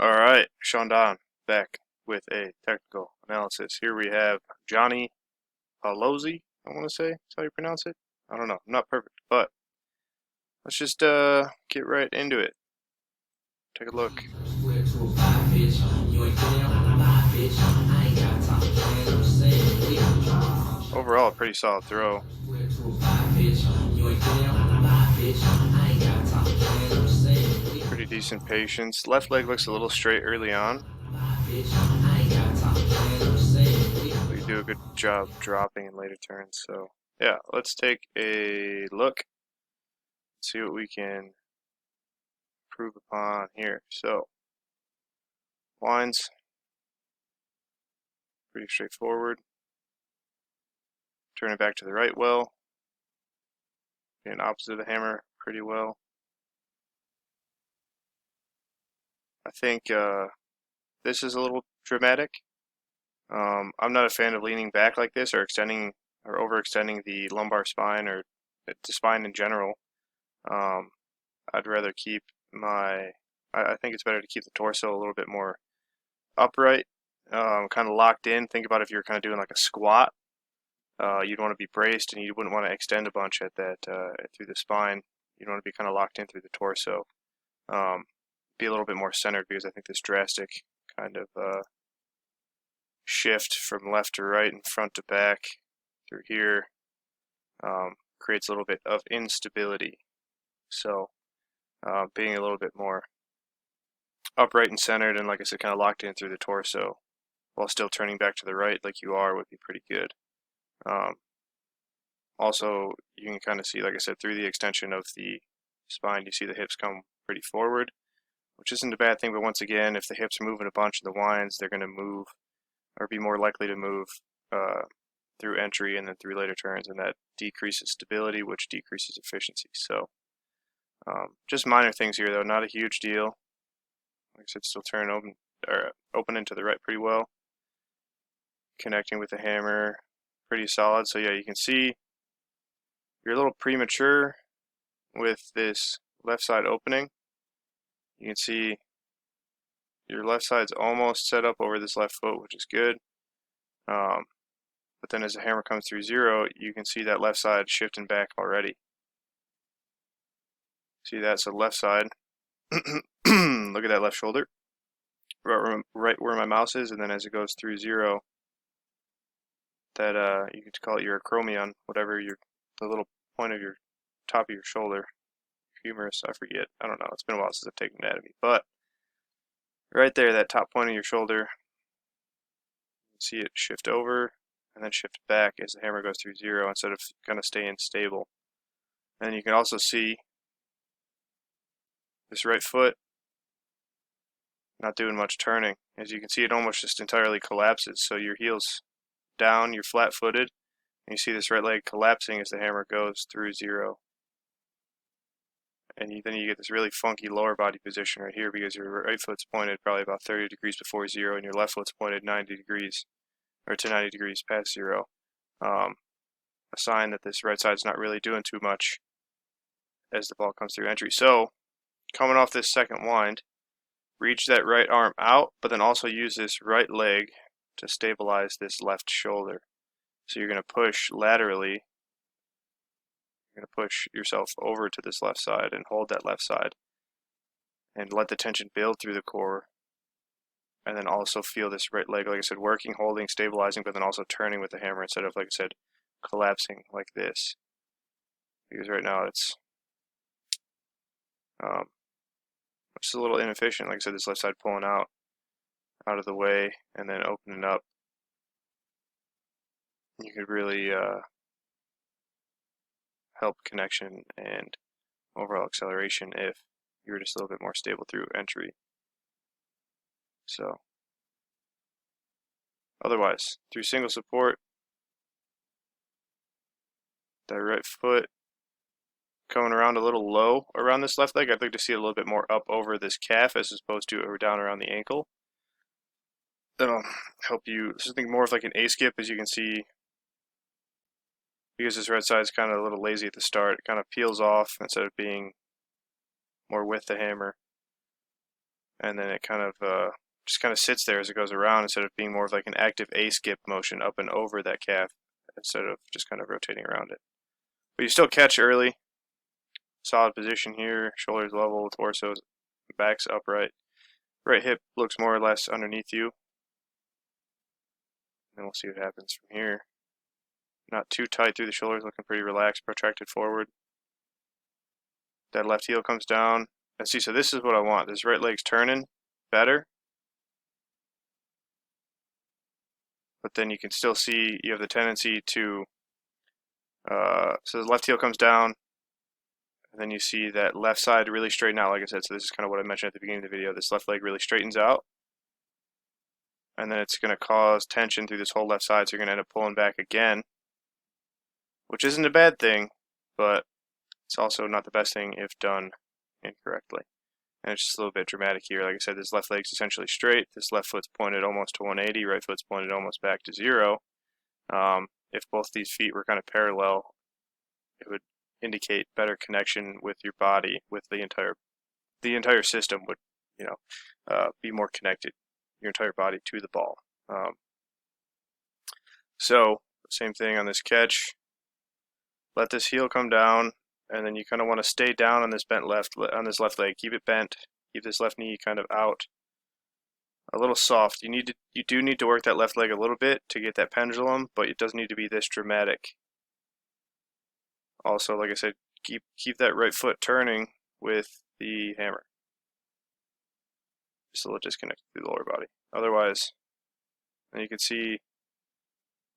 Alright, Sean Don back with a technical analysis. Here we have Johnny Paolozzi, I want to say. That's how you pronounce it. I don't know. I'm not perfect, but let's just get right into it. Take a look. Overall, a pretty solid throw. Pretty decent patience. Left leg looks a little straight early on. But you do a good job dropping in later turns. So yeah, let's take a look. See what we can improve upon here. So lines, pretty straightforward. Turn it back to the right well. Being opposite of the hammer pretty well. I think this is a little dramatic. I'm not a fan of leaning back like this or extending or overextending the lumbar spine or the spine in general. I'd rather keep I think it's better to keep the torso a little bit more upright, kind of locked in. Think about if you're kind of doing like a squat. You'd want to be braced, and you wouldn't want to extend a bunch at that through the spine. You'd want to be kind of locked in through the torso. Be a little bit more centered, because I think this drastic kind of shift from left to right and front to back through here creates a little bit of instability. So being a little bit more upright and centered, and like I said, kind of locked in through the torso while still turning back to the right like you are would be pretty good. Also, you can kind of see, like I said, through the extension of the spine, you see the hips come pretty forward, which isn't a bad thing, but once again, if the hips are moving a bunch in the winds, they're going to move, or be more likely to move through entry and then through later turns, and that decreases stability, which decreases efficiency. So, just minor things here, though, not a huge deal. Like I said, still turn open into the right pretty well. Connecting with the hammer, pretty solid. So yeah, you can see you're a little premature with this left side opening. You can see your left side's almost set up over this left foot, which is good. But then as the hammer comes through zero, you can see that left side shifting back already. See that? So left side. Look at that left shoulder. Right where my mouse is, and then as it goes through zero, that you could call it your acromion, whatever the little point of your top of your shoulder, humerus, I forget, I don't know, it's been a while since I've taken anatomy, but right there, that top point of your shoulder, you can see it shift over and then shift back as the hammer goes through zero instead of kind of staying stable. And you can also see this right foot not doing much turning. As you can see, it almost just entirely collapses, so your heel's down, you're flat-footed, and you see this right leg collapsing as the hammer goes through zero. And then you get this really funky lower body position right here, because your right foot's pointed probably about 30 degrees before zero, and your left foot's pointed 90 degrees, or to 90 degrees past zero. A sign that this right side's not really doing too much as the ball comes through entry. So, coming off this second wind, reach that right arm out, but then also use this right leg to stabilize this left shoulder. So you're going to push laterally. You're going to push yourself over to this left side and hold that left side and let the tension build through the core, and then also feel this right leg, like I said, working, holding, stabilizing, but then also turning with the hammer instead of, like I said, collapsing like this, because right now it's just a little inefficient. Like I said, this left side pulling out of the way and then opening up. You could really help connection and overall acceleration if you were just a little bit more stable through entry. So otherwise, through single support, that right foot coming around a little low around this left leg. I'd like to see it a little bit more up over this calf as opposed to down around the ankle. That'll help you. This is more of like an A skip, as you can see. Because this right side is kind of a little lazy at the start, it kind of peels off instead of being more with the hammer. and then it kind of just kind of sits there as it goes around instead of being more of like an active A-skip motion up and over that calf instead of just kind of rotating around it. But you still catch early. Solid position here, shoulders level, torso, back's upright. Right hip looks more or less underneath you. And we'll see what happens from here. Not too tight through the shoulders, looking pretty relaxed, protracted forward. That left heel comes down. And see, so this is what I want. This right leg's turning better. But then you can still see you have the tendency to, so the left heel comes down, and then you see that left side really straighten out, like I said. So this is kind of what I mentioned at the beginning of the video. This left leg really straightens out, and then it's going to cause tension through this whole left side, so you're going to end up pulling back again, which isn't a bad thing, but it's also not the best thing if done incorrectly. And it's just a little bit dramatic here. Like I said, this left leg's essentially straight. This left foot's pointed almost to 180. Right foot's pointed almost back to 0. If both these feet were kind of parallel, it would indicate better connection with your body, with the entire system would, be more connected, your entire body to the ball. So same thing on this catch. Let this heel come down. And then you kind of want to stay down on this left leg. Keep it bent. Keep this left knee kind of out. A little soft. You do need to work that left leg a little bit to get that pendulum, but it doesn't need to be this dramatic. Also, like I said, keep that right foot turning with the hammer. Just a little disconnect through the lower body. Otherwise, and you can see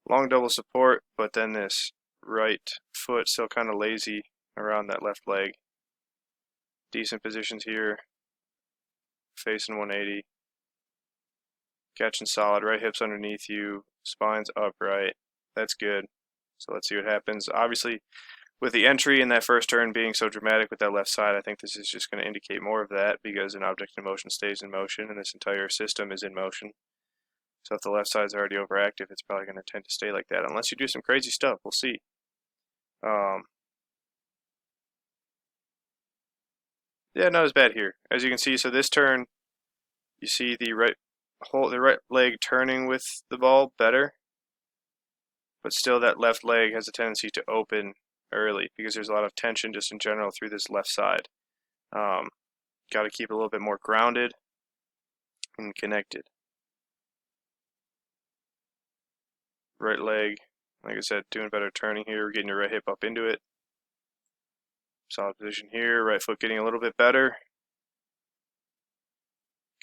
long double support, but then this right foot still kind of lazy around that left leg. Decent positions here. Facing 180. Catching solid. Right hip's underneath you. Spine's upright. That's good. So let's see what happens. Obviously, with the entry in that first turn being so dramatic with that left side, I think this is just going to indicate more of that because an object in motion stays in motion and this entire system is in motion. So if the left side's already overactive, it's probably going to tend to stay like that unless you do some crazy stuff. We'll see. Yeah, not as bad here. As you can see, so this turn, you see the right leg turning with the ball better, but still that left leg has a tendency to open early because there's a lot of tension just in general through this left side. Got to keep it a little bit more grounded and connected. Right leg, like I said, doing better turning here, getting your right hip up into it. Solid position here, right foot getting a little bit better.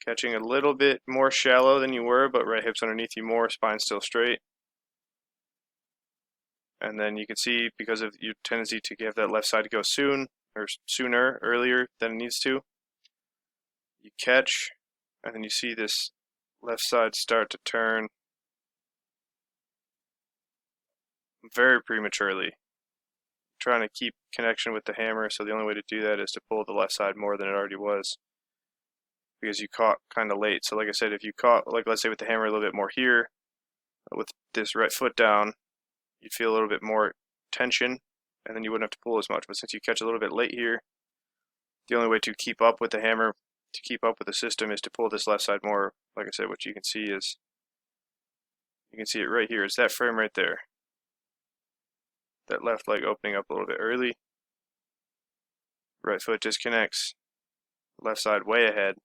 Catching a little bit more shallow than you were, but right hip's underneath you more, spine still straight. And then you can see because of your tendency to have that left side to go earlier than it needs to, you catch, and then you see this left side start to turn very prematurely. Trying to keep connection with the hammer, so the only way to do that is to pull the left side more than it already was because you caught kind of late. So like I said, if you caught, like let's say with the hammer a little bit more here, with this right foot down, you'd feel a little bit more tension and then you wouldn't have to pull as much. But since you catch a little bit late here, the only way to keep up with the hammer, to keep up with the system, is to pull this left side more. Like I said, what you can see is, you can see it right here. It's that frame right there. That left leg opening up a little bit early. Right foot disconnects. Left side way ahead.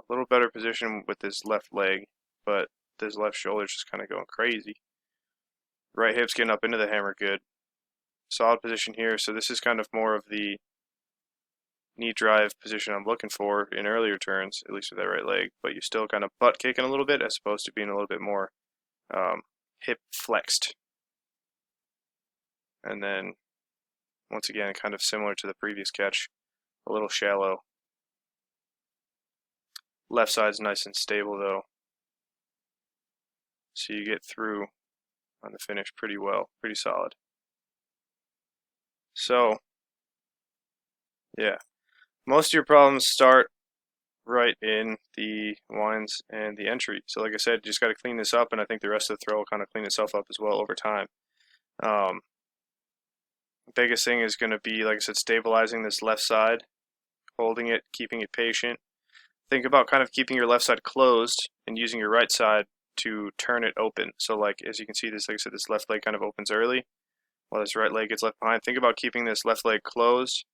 A little better position with this left leg, but this left shoulder's just kind of going crazy. Right hip's getting up into the hammer good. Solid position here, so this is kind of more of the knee drive position I'm looking for in earlier turns, at least with that right leg, but you're still kind of butt kicking a little bit as opposed to being a little bit more hip flexed. And then once again, kind of similar to the previous catch, a little shallow. Left side's nice and stable though, so you get through on the finish pretty well, pretty solid. So yeah, most of your problems start right in the winds and the entry. So like I said, you just got to clean this up, and I think the rest of the throw will kind of clean itself up as well over time. The biggest thing is going to be, like I said, stabilizing this left side holding it, keeping it patient. Think about kind of keeping your left side closed and using your right side to turn it open. So like, as you can see, this, like I said, this left leg kind of opens early while this right leg gets left behind. Think about keeping this left leg closed,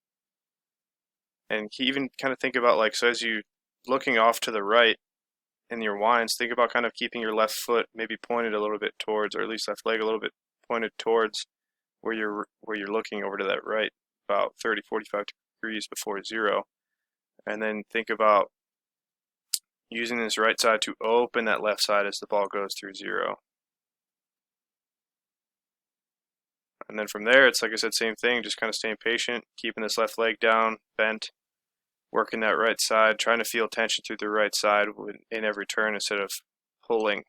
and even kind of think about, like, so as you looking off to the right in your winds, think about kind of keeping your left foot maybe pointed a little bit towards, or at least left leg a little bit pointed towards where you're looking over to that right, about 30, 45 degrees before zero. And then think about using this right side to open that left side as the ball goes through zero. And then from there, it's like I said, same thing, just kind of staying patient, keeping this left leg down, bent, working that right side, trying to feel tension through the right side in every turn instead of pulling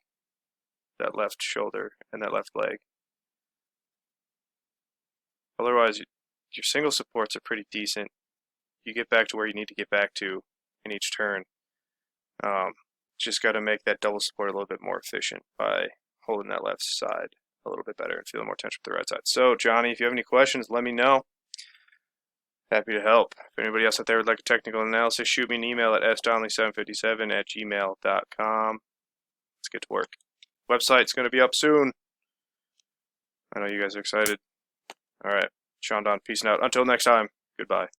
that left shoulder and that left leg. Otherwise, your single supports are pretty decent. You get back to where you need to get back to in each turn. Just got to make that double support a little bit more efficient by holding that left side a little bit better and feeling more tension with the right side. So, Johnny, if you have any questions, let me know. Happy to help. If anybody else out there would like a technical analysis, shoot me an email at sdonnelly757@gmail.com. Let's get to work. Website's going to be up soon. I know you guys are excited. All right. Sean Don, peace out. Until next time, goodbye.